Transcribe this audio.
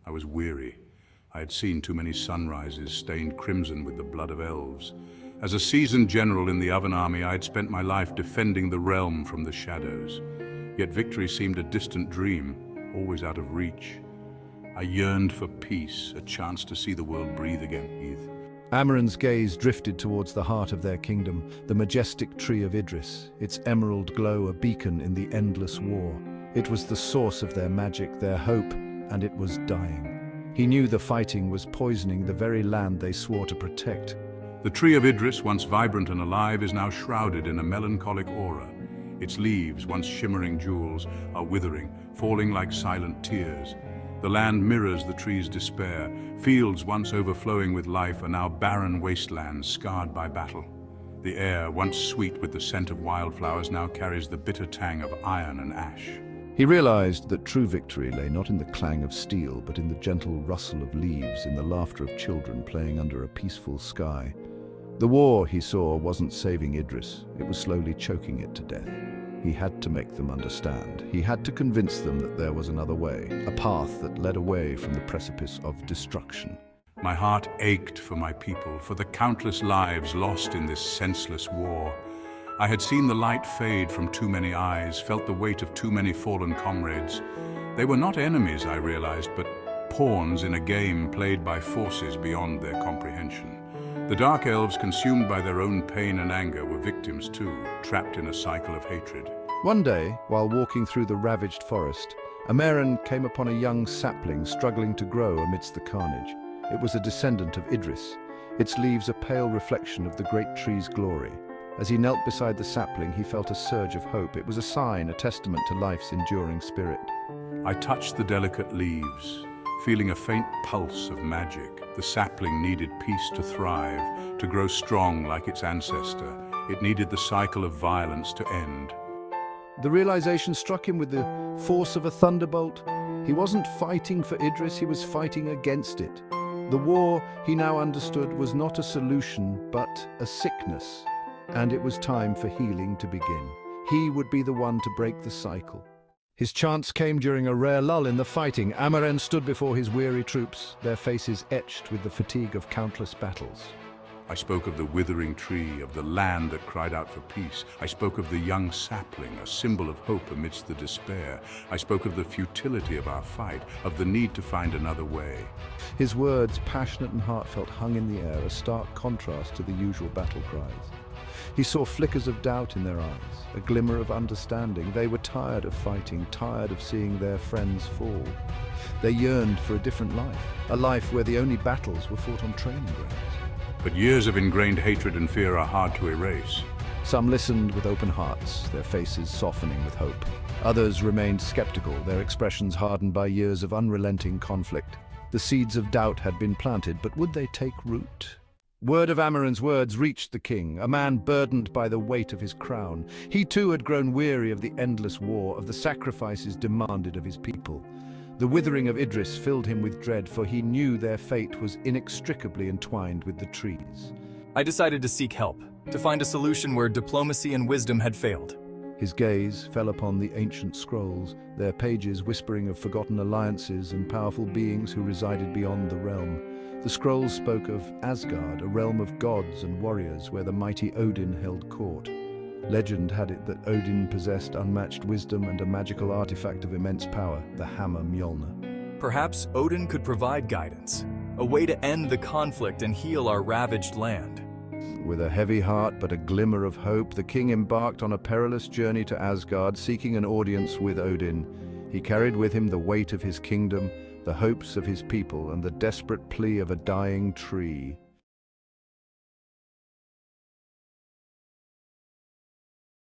I was weary. I had seen too many sunrises stained crimson with the blood of elves. As a seasoned general in the Oven Army, I had spent my life defending the realm from the shadows. Yet victory seemed a distant dream, always out of reach. I yearned for peace, a chance to see the world breathe again. Amaran's gaze drifted towards the heart of their kingdom, the majestic tree of Idris, its emerald glow a beacon in the endless war. It was the source of their magic, their hope, and it was dying. He knew the fighting was poisoning the very land they swore to protect. The tree of Idris, once vibrant and alive, is now shrouded in a melancholic aura. Its leaves, once shimmering jewels, are withering, falling like silent tears. The land mirrors the tree's despair. Fields once overflowing with life are now barren wastelands scarred by battle. The air, once sweet with the scent of wildflowers, now carries the bitter tang of iron and ash. He realized that true victory lay not in the clang of steel, but in the gentle rustle of leaves, in the laughter of children playing under a peaceful sky. The war, he saw, wasn't saving Idris. It was slowly choking it to death. He had to make them understand. He had to convince them that there was another way, a path that led away from the precipice of destruction. My heart ached for my people, for the countless lives lost in this senseless war. I had seen the light fade from too many eyes, felt the weight of too many fallen comrades. They were not enemies, I realized, but pawns in a game played by forces beyond their comprehension. The Dark Elves, consumed by their own pain and anger, were victims too, trapped in a cycle of hatred. One day, while walking through the ravaged forest, Amaran came upon a young sapling struggling to grow amidst the carnage. It was a descendant of Idris, its leaves a pale reflection of the great tree's glory. As he knelt beside the sapling, he felt a surge of hope. It was a sign, a testament to life's enduring spirit. I touched the delicate leaves, feeling a faint pulse of magic. The sapling needed peace to thrive, to grow strong like its ancestor. It needed the cycle of violence to end. The realization struck him with the force of a thunderbolt. He wasn't fighting for Idris, he was fighting against it. The war, he now understood, was not a solution, but a sickness. And it was time for healing to begin. He would be the one to break the cycle. His chance came during a rare lull in the fighting. Amaran stood before his weary troops, their faces etched with the fatigue of countless battles. I spoke of the withering tree, of the land that cried out for peace. I spoke of the young sapling, a symbol of hope amidst the despair. I spoke of the futility of our fight, of the need to find another way. His words, passionate and heartfelt, hung in the air, a stark contrast to the usual battle cries. He saw flickers of doubt in their eyes, a glimmer of understanding. They were tired of fighting, tired of seeing their friends fall. They yearned for a different life, a life where the only battles were fought on training grounds. But years of ingrained hatred and fear are hard to erase. Some listened with open hearts, their faces softening with hope. Others remained skeptical, their expressions hardened by years of unrelenting conflict. The seeds of doubt had been planted, but would they take root? Word of Amaran's words reached the king, a man burdened by the weight of his crown. He too had grown weary of the endless war, of the sacrifices demanded of his people. The withering of Idris filled him with dread, for he knew their fate was inextricably entwined with the trees. I decided to seek help, to find a solution where diplomacy and wisdom had failed. His gaze fell upon the ancient scrolls, their pages whispering of forgotten alliances and powerful beings who resided beyond the realm. The scrolls spoke of Asgard, a realm of gods and warriors where the mighty Odin held court. Legend had it that Odin possessed unmatched wisdom and a magical artifact of immense power, the hammer Mjolnir. Perhaps Odin could provide guidance, a way to end the conflict and heal our ravaged land. With a heavy heart but a glimmer of hope, the king embarked on a perilous journey to Asgard, seeking an audience with Odin. He carried with him the weight of his kingdom, the hopes of his people, and the desperate plea of a dying tree.